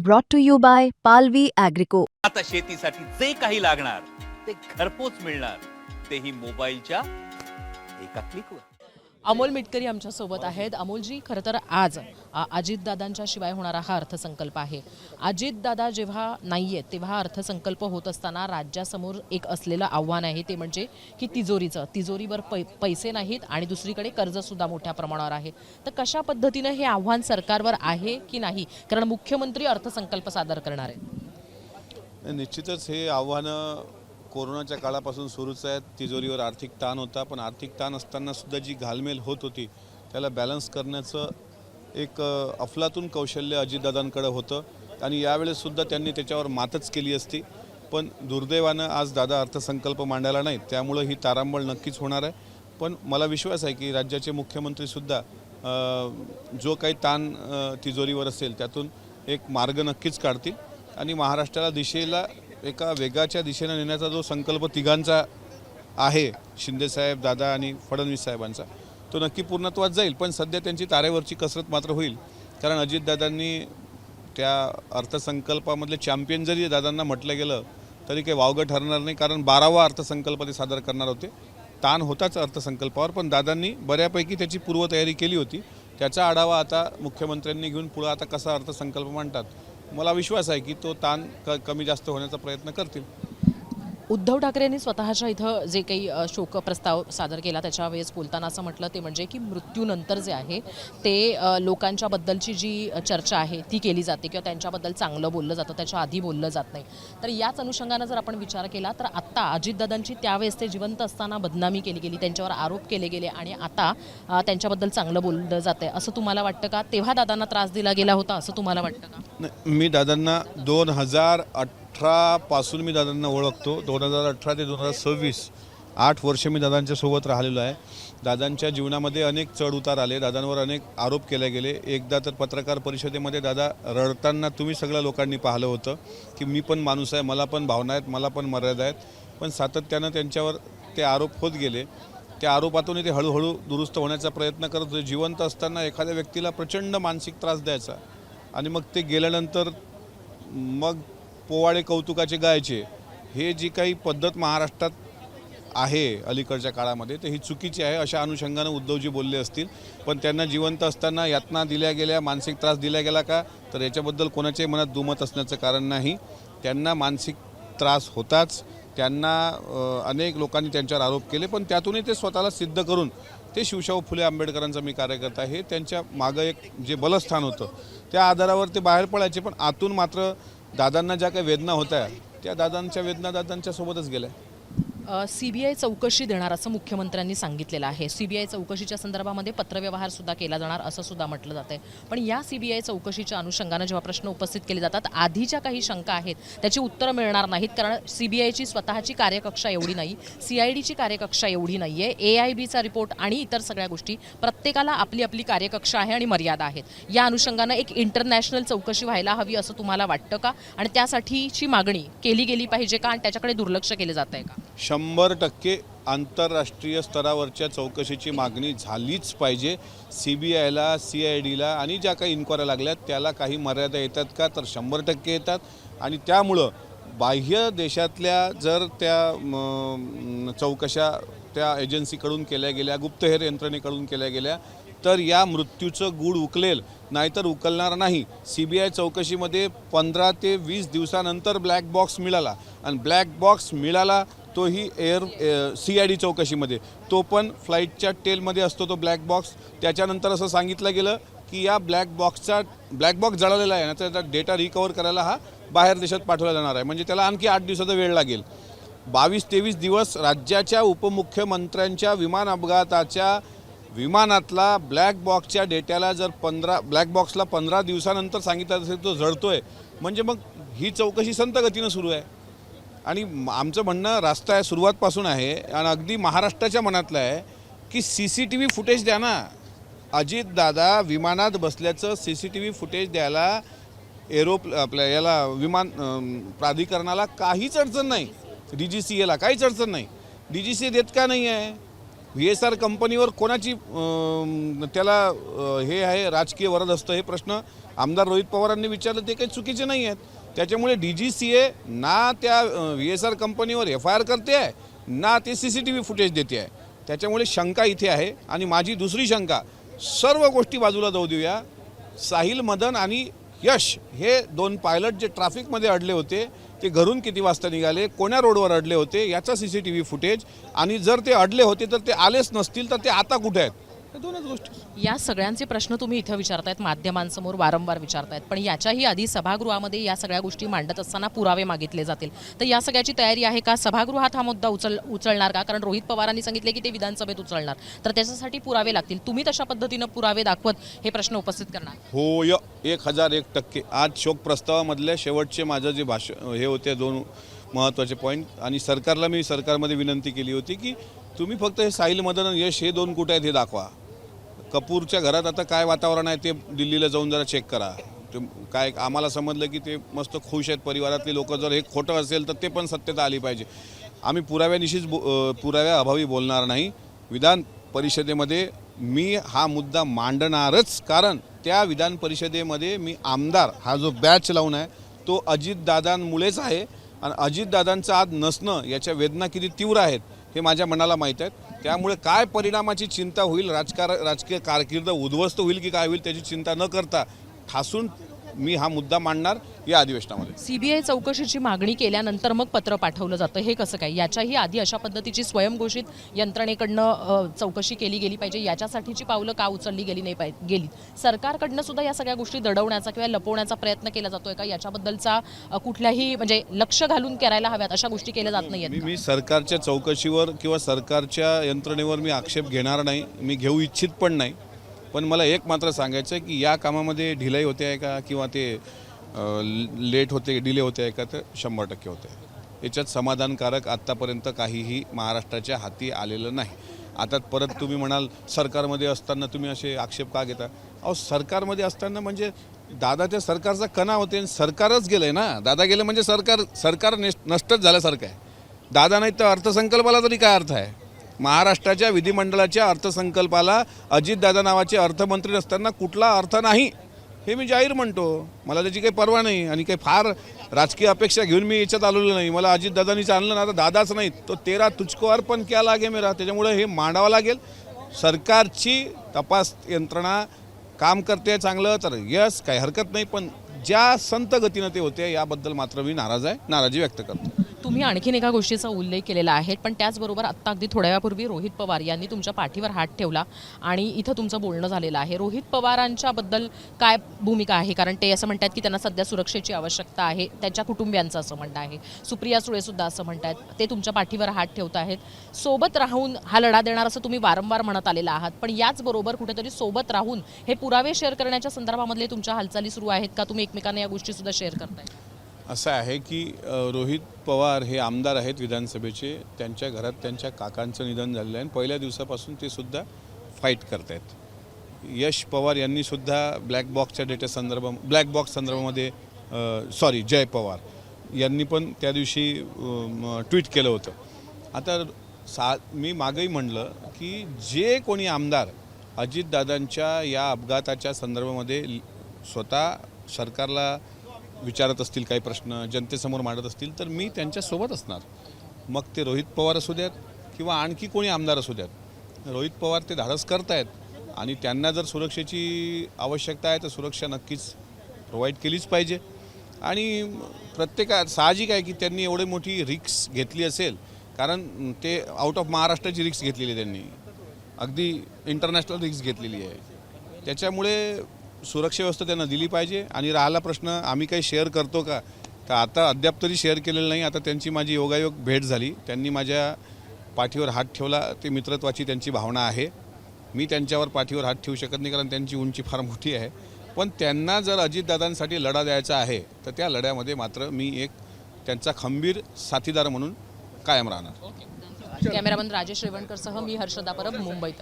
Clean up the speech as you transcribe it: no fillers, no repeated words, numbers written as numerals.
brought to you by Palvi Agrico. आता शेतीसाठी जे काही लागणार ते घरपोच मिळणार, तेही मोबाईलच्या एका क्लिकवर. अमोल मिटकरी आमच्या सोबत आहेत. अमोलजी, खरं तर आज अजितदादांच्या शिवाय होणारा हा अर्थसंकल्प आहे. अजितदादा जेव्हा नाहीये तेव्हा हा अर्थसंकल्प होत असताना राज्यासमोर एक असलेलं आव्हान आहे, ते म्हणजे की तिजोरीवर पैसे नाहीत आणि दुसरीकडे कर्जसुद्धा मोठ्या प्रमाणावर आहे. तर कशा पद्धतीनं हे आव्हान सरकारवर आहे की नाही, कारण मुख्यमंत्री अर्थसंकल्प सादर करणार आहेत? निश्चितच हे आव्हानं कोरोनाच्या काळापासून सुरूच आहेत. तिजोरीवर आर्थिक ताण होता, पण आर्थिक ताण असताना सुद्धा जी घालमेल होत होती त्याला बॅलन्स करण्याचं एक अफलातून कौशल्य अजितदादांकडे होतं आणि यावेळेससुद्धा त्यांनी त्याच्यावर मातच केली असती. पण दुर्दैवानं आज दादा अर्थसंकल्प मांडायला नाहीत, त्यामुळं ही तारांबळ नक्कीच होणार आहे. पण मला विश्वास आहे की राज्याचे मुख्यमंत्रीसुद्धा जो काही ताण तिजोरीवर असेल त्यातून एक मार्ग नक्कीच काढतील आणि महाराष्ट्राला दिशेला एका वेगाच्या दिशेने नेण्याचा जो संकल्प तिघांचा आहे, शिंदेसाहेब, दादा आणि फडणवीस साहेबांचा, तो नक्की पूर्णत्वात जाईल. पण सध्या त्यांची तारेवरची कसरत मात्र होईल, कारण अजितदादांनी त्या अर्थसंकल्पामधले चॅम्पियन जरी दादांना म्हटलं गेलं तरी काही वावगं ठरणार नाही, कारण 12वा अर्थसंकल्प ते सादर करणार होते. ताण होताच अर्थसंकल्पावर, पण दादांनी बऱ्यापैकी त्याची पूर्वतयारी केली होती. त्याचा आढावा आता मुख्यमंत्र्यांनी घेऊन पुढं आता कसा अर्थसंकल्प मांडतात, मला विश्वास आहे की तो ताण कमी जास्त होण्याचा प्रयत्न करतील. उद्धव ठाकरेंनी स्वतःच्या इथं जे काही शोक प्रस्ताव सादर केला त्याच्या वेळेस बोलताना असं म्हटलं, ते म्हणजे की मृत्यूनंतर जे आहे ते लोकांच्याबद्दलची जी चर्चा आहे ती केली जाते किंवा त्यांच्याबद्दल चांगलं बोललं जातं, त्याच्या आधी बोललं जात नाही. तर याच अनुषंगानं जर आपण विचार केला तर आत्ता अजितदादांची त्यावेळेस ते जिवंत असताना बदनामी केली गेली, त्यांच्यावर आरोप केले गेले आणि आता त्यांच्याबद्दल चांगलं बोललं जातं आहे, असं तुम्हाला वाटतं का? तेव्हा दादांना त्रास दिला गेला होता असं तुम्हाला वाटतं का? मी दादांना 2018 पासून मी दादांना ओळखतो. 2018 ते 2026 8 वर्ष मी दादांच्या सोबत राहिलेलो आहे. दादांच्या जीवनामध्ये अनेक चढउतार आले, दादांवर अनेक आरोप केले गेले. एकदा तर पत्रकार परिषदेमध्ये दादा रडताना तुम्ही सगळ्या लोकांनी पाहिलं होतं की मी पण माणूस आहे, मला पण भावना आहेत, मला पण मर्यादा आहेत. पण सातत्यानं त्यांच्यावर ते आरोप होत गेले. त्या आरोपातून ते हळूहळू दुरुस्त होण्याचा प्रयत्न करत होते. जिवंत असताना एखाद्या व्यक्तीला प्रचंड मानसिक त्रास द्यायचा आणि मग ते गेल्यानंतर मग पोवाडे कौतुकाचे गायचे, हे जी काही पद्धत महाराष्ट्रात आहे अलीकडच्या काळामध्ये, तर ही चुकीची आहे. अशा अनुषंगानं उद्धवजी बोलले असतील. पण त्यांना जिवंत असताना यातना दिल्या गेल्या, मानसिक त्रास दिला गेला का, तर याच्याबद्दल कोणाच्याही मनात दुमत असण्याचं कारण नाही. त्यांना मानसिक त्रास होताच. त्यांना अनेक लोकांनी त्यांच्यावर आरोप केले, पण त्यातूनही ते स्वतःला सिद्ध करून ते शिवशाहू फुले आंबेडकरांचा मी कार्यकर्ता आहे, त्यांच्या मागं एक जे बलस्थान होतं त्या आधारावर ते बाहेर पडायचे. पण आतून मात्र दादांना ज्या काही वेदना होत्या त्या दादांच्या वेदना दादांच्या सोबतच गेल्या. CBI चौकशी देणार असं मुख्यमंत्र्यांनी सांगितलेलं आहे. CBI चौकशीच्या संदर्भामध्ये पत्रव्यवहार सुद्धा केला जाणार असं सुद्धा म्हटलं जात आहे. पण या CBI चौकशीच्या अनुषंगानं जेव्हा प्रश्न उपस्थित केले जातात, आधीच्या काही शंका आहेत त्याची उत्तरं मिळणार नाहीत, कारण CBIची स्वतःची कार्यकक्षा एवढी नाही, CIDची कार्यकक्षा एवढी नाही आहे, AIBचा रिपोर्ट आणि इतर सगळ्या गोष्टी, प्रत्येकाला आपली आपली कार्यकक्षा आहे आणि मर्यादा आहेत. या अनुषंगानं एक इंटरनॅशनल चौकशी व्हायला हवी असं तुम्हाला वाटतं का? आणि त्यासाठीची मागणी केली गेली पाहिजे का? आणि त्याच्याकडे दुर्लक्ष केलं जात आहे का? 100% आंतरराष्ट्रीय स्तरावरच्या चौकशीची मागणी झालीच पाहिजे. CBIला, CIDला आणि ज्या काही इन्क्वायऱ्या लागल्यात त्याला काही मर्यादा येतात का, तर 100% येतात. आणि त्यामुळं बाह्य देशातल्या जर त्या चौकशा त्या एजन्सीकडून केल्या गेल्या, गुप्तहेर यंत्रणेकडून केल्या गेल्या, तर या मृत्यूचं गूढ उकलेल, नाहीतर उकलणार नाही. CBI चौकशीमध्ये 15 ते 20 दिवसानंतर ब्लॅक बॉक्स मिळाला आणि ब्लॅक बॉक्स मिळाला तोही CID चौकशीमध्ये, तो पण फ्लाईटच्या टेलमध्ये असतो तो ब्लॅक बॉक्स. त्याच्यानंतर असं सांगितलं गेलं की या ब्लॅक बॉक्स जळालेला आहे ना, त्याचा डेटा रिकवर करायला हा बाहेर देशात पाठवला जाणार आहे, म्हणजे त्याला आणखी 8 दिवसाचा वेळ लागेल. 22-23 दिवस राज्याच्या उपमुख्यमंत्र्यांच्या विमान अपघाताच्या विमानातला ब्लॅक बॉक्सच्या डेट्याला जर ब्लॅक बॉक्सला 15 दिवसानंतर सांगितलं असेल तो जळतोय, म्हणजे मग ही चौकशी संत गतीनं सुरू आहे. आणि आमचं म्हणणं रास्त आहे, सुरुवातपासून आहे आणि अगदी महाराष्ट्राच्या मनातलं आहे की CCTV फुटेज द्या ना. अजितदादा विमानात बसल्याचं CCTV फुटेज द्यायला आपल्या याला विमान प्राधिकरणाला काहीच अडचण नाही, DGCAला काहीच अडचण नाही. DGCA देत का नाही आहे? VSR कंपनीवर कोणाची त्याला हे आहे राजकीय वरद असतं, हे प्रश्न आमदार रोहित पवारांनी विचारलं, ते काही चुकीचे नाही आहेत. त्याच्यामुळे DGCA ना त्या VSR कंपनीवर FIR करते आहे, ना ते CCTV फुटेज देते आहे. त्याच्यामुळे शंका इथे आहे. आणि माझी दुसरी शंका, सर्व गोष्टी बाजूला जाऊ देऊया, साहिल मदन आणि यश हे 2 पायलट जे ट्रॅफिकमध्ये अडले होते, ते घरून किती वाजता निघाले, कोण्या रोडवर अडले होते याचा CCTV फुटेज, आणि जर ते अडले होते तर ते आलेच नसतील तर ते आता कुठे आहेत, हे 2च गोष्टी. या सगळ्यांचे प्रश्न तुम्ही इथं विचारतायत, माध्यमांसमोर वारंवार विचारतायत, पण याच्याही आधी सभागृहामध्ये या सगळ्या गोष्टी मांडत असताना पुरावे मागितले जातील. तर या सगळ्याची तयारी आहे का? सभागृहात हा मुद्दा उचलणार का? कारण रोहित पवारांनी सांगितले की ते विधानसभेत उचलणार, तर त्याच्यासाठी पुरावे लागतील. तुम्ही तशा पद्धतीनं पुरावे दाखवत हे प्रश्न उपस्थित करणार? होय, 1001%. आज शोक प्रस्तावामधले शेवटचे माझं जे भाषण हे होते 2 महत्त्वाचे पॉईंट, आणि सरकारला मी सरकारमध्ये विनंती केली होती की तुम्ही फक्त हे साहिल मदन आणि यश हे 2 कुठे आहेत हे दाखवा. कपूरच्या घरात आता काय वातावरण आहे ते दिल्लीला जाऊन जरा चेक करा. ते काय आम्हाला समजलं की ते मस्त खुश आहेत परिवारातले लोक. जर हे खोटं असेल तर ते पण सत्यता आली पाहिजे. आम्ही पुराव्यानिशीच पुराव्याअभावी बोलणार नाही. विधान परिषदेमध्ये मी हा मुद्दा मांडणारच, कारण त्या विधान परिषदेमध्ये मी आमदार हा जो बॅच लावून आहे तो अजितदादांमुळेच आहे. आणि अजितदादांचं आज नसणं याच्या वेदना किती तीव्र आहेत हे माझ्या मनाला माहीत आहेत. त्यामुळे काय परिणामाची चिंता होईल, राजकीय कारकीर्द उद्ध्वस्त होईल की काय होईल त्याची चिंता न करता ठासून मी हा मुद्दा मांडणार या अधिवेशनामध्ये. CBI चौकशीची मागणी केल्यानंतर मग पत्र पाठवलं जातं, हे कसं काय? याच्याही आधी अशा पद्धतीची स्वयंघोषित यंत्रणेकडनं चौकशी केली गेली पाहिजे, याच्यासाठीची पावलं का उचलली गेली? सरकारकडनं सुद्धा या सगळ्या गोष्टी दडवण्याचा किंवा लपवण्याचा प्रयत्न केला जातोय का? याच्याबद्दलचा कुठल्याही म्हणजे लक्ष घालून करायला हव्यात अशा गोष्टी केल्या जात नाहीयेत? मी सरकारच्या चौकशीवर किंवा सरकारच्या यंत्रणेवर मी आक्षेप घेणार नाही, मी घेऊ इच्छित पण नाही. पण मला एक मात्र सांगायचं आहे की या कामामध्ये ढिलाई होते आहे का किंवा ते लेट होते, डिले होते आहे का, तर 100% होते. याच्यात समाधानकारक आत्तापर्यंत काहीही महाराष्ट्राच्या हाती आलेलं नाही. आता परत तुम्ही म्हणाल सरकारमध्ये असताना तुम्ही असे आक्षेप का घेता? अहो, सरकारमध्ये असताना म्हणजे दादाच्या सरकारचा कणा होते आणि सरकारच गेलं आहे ना. दादा गेलं म्हणजे सरकार नष्टच झाल्यासारखं आहे. दादा नाही तर अर्थसंकल्पाला तरी काय अर्थ आहे? महाराष्ट्राच्या विधिमंडळाच्या अर्थसंकल्पाला अजितदादा नावाचे अर्थमंत्री नसताना कुठला अर्थ नाही हे मी जाहीर म्हणतो. मला त्याची काही पर्वा नाही आणि काही फार राजकीय अपेक्षा घेऊन मी याच्यात आलेलो नाही. मला अजितदादांनीच आणलं ना, आता दादाच नाही तो तेरा तुझको अर्पण क्या लागे मेरा. त्याच्यामुळे हे मांडावं लागेल. सरकारची तपास यंत्रणा काम करते चांगलं तर यस, काही हरकत नाही. पण ज्या संत गतीनं ते होते याबद्दल मात्र मी नाराजी व्यक्त करतो. तुम्ही आणखीन एका गोष्टीचा उल्लेख केलेला आहे, पण त्याचबरोबर आत्ता अगदी थोड्या वेळापूर्वी रोहित पवार यांनी तुमच्या पाठीवर हात ठेवला आणि इथं तुमचं बोलणं झालेलं आहे. रोहित पवारांच्या बद्दल काय भूमिका आहे? कारण ते असं म्हणतात की त्यांना सध्या सुरक्षेची आवश्यकता आहे, त्यांच्या कुटुंबियांचं असं म्हणणं आहे. सुप्रिया सुळे सुद्धा असं म्हणतात, ते तुमच्या पाठीवर हात ठेवत आहेत. सोबत राहून हा लढा देणार असं तुम्ही वारंवार म्हणत आलेला आहात, पण याचबरोबर कुठेतरी सोबत राहून हे पुरावे शेअर करण्याच्या संदर्भामधले तुमच्या हालचाली सुरू आहेत का? तुम्ही एकमेकांना या गोष्टी सुद्धा शेअर करताय? असं आहे की रोहित पवार हे आमदार आहेत विधानसभेचे. त्यांच्या घरात त्यांच्या काकांचं निधन झालेलं आहे आणि पहिल्या दिवसापासून ते सुद्धा फाईट करत आहेत. यश पवार यांनी सुद्धा ब्लॅक बॉक्स संदर्भामध्ये जय पवार यांनी पण त्या दिवशी ट्विट केलं होतं. आता मी मागेही म्हणलं की जे कोणी आमदार अजितदादांच्या या अपघाताच्या संदर्भामध्ये स्वतः सरकारला विचारत असतील, काही प्रश्न जनतेसमोर मांडत असतील, तर मी त्यांच्यासोबत असणार. मग ते रोहित पवार असू द्यात किंवा आणखी कोणी आमदार असू द्यात. रोहित पवार ते धाडस करतायत आणि त्यांना जर सुरक्षेची आवश्यकता आहे तर सुरक्षा नक्कीच प्रोव्हाइड केलीच पाहिजे. आणि साहजिक आहे की त्यांनी एवढी मोठी रिक्स घेतली असेल, कारण ते आउट ऑफ महाराष्ट्राची रिक्स घेतलेली आहे, त्यांनी अगदी इंटरनॅशनल रिक्स घेतलेली आहे. त्याच्यामुळे सुरक्षा व्यवस्था त्यांना दिली पाहिजे. आणि राहिला प्रश्न आम्ही काही शेअर करतो का, तर आता अद्याप तरी शेअर केलेलं नाही. आता त्यांची माझी योगायोग भेट झाली, त्यांनी माझ्या पाठीवर हात ठेवला, ते मित्रत्वाची त्यांची भावना आहे. मी त्यांच्यावर पाठीवर हात ठेवू शकत नाही कारण त्यांची उंची फार मोठी आहे. पण त्यांना जर अजितदादांसाठी लढा द्यायचा आहे तर त्या लढ्यामध्ये मात्र मी एक त्यांचा खंबीर साथीदार म्हणून कायम राहणार. कॅमेरामन राजेश रेवणकरसह मी हर्षदा परब, मुंबईत.